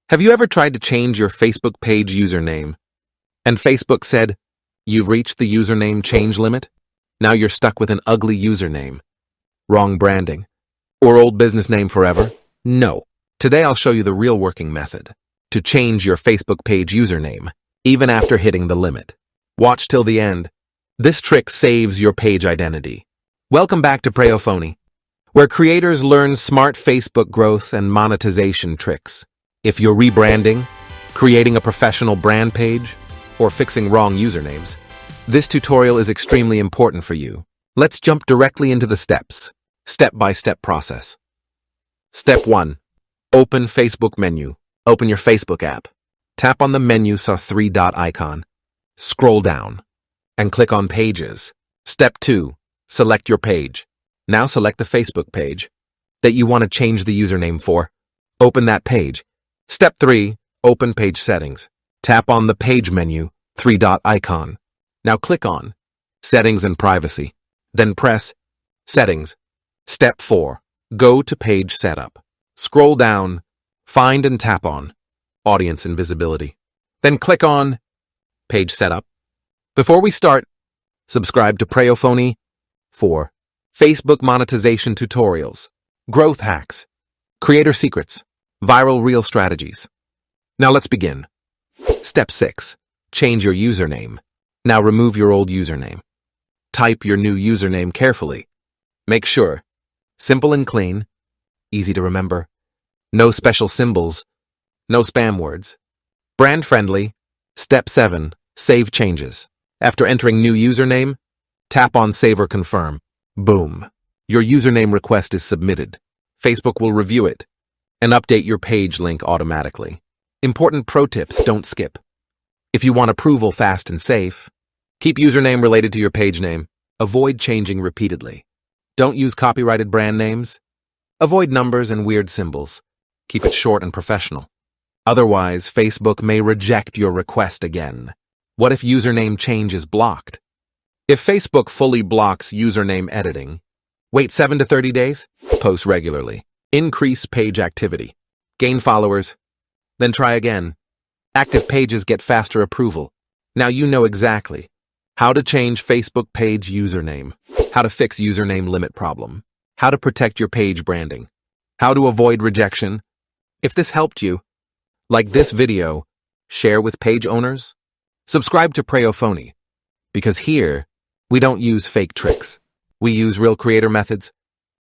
Have you ever tried to change your Facebook page username, and Facebook said, "You've reached the username change limit"? Now you're stuck with an ugly username. Wrong branding. Or old business name forever? No. Today I'll show you the real working method to change your Facebook page username, even after hitting the limit. Watch till the end. This trick saves your page identity. Welcome back to PreyoPhonie, where creators learn smart Facebook growth and monetization tricks. If you're rebranding, creating a professional brand page, or fixing wrong usernames, this tutorial is extremely important for you. Let's jump directly into the steps. Step-by-step process. Step 1. Open Facebook menu. Open your Facebook app. Tap on the menu three-dot icon. Scroll down and click on Pages. Step 2. Select your page. Now select the Facebook page that you want to change the username for. Open that page. Step 3. Open Page Settings. Tap on the Page menu, three-dot icon. Now click on Settings and Privacy. Then press Settings. Step 4. Go to Page Setup. Scroll down, find and tap on Audience and Visibility. Then click on Page Setup. Before we start, subscribe to PreyoPhonie for Facebook monetization tutorials, growth hacks, creator secrets, viral reel strategies. Now let's begin. Step 6. Change your username. Now remove your old username. Type your new username carefully. Make sure. Simple and clean. Easy to remember. No special symbols. No spam words. Brand friendly. Step 7. Save changes. After entering new username, tap on Save or Confirm. Boom. Your username request is submitted. Facebook will review it and update your page link automatically. Important pro tips: don't skip. If you want approval fast and safe, keep username related to your page name. Avoid changing repeatedly. Don't use copyrighted brand names. Avoid numbers and weird symbols. Keep it short and professional. Otherwise, Facebook may reject your request again. What if username change is blocked? If Facebook fully blocks username editing, wait 7 to 30 days. Post regularly. Increase page activity. Gain followers. Then try again. Active pages get faster approval. Now you know exactly how to change Facebook page username, how to fix username limit problem, how to protect your page branding, how to avoid rejection. If this helped you, like this video, share with page owners, subscribe to PreyoPhonie, because here we don't use fake tricks. We use real creator methods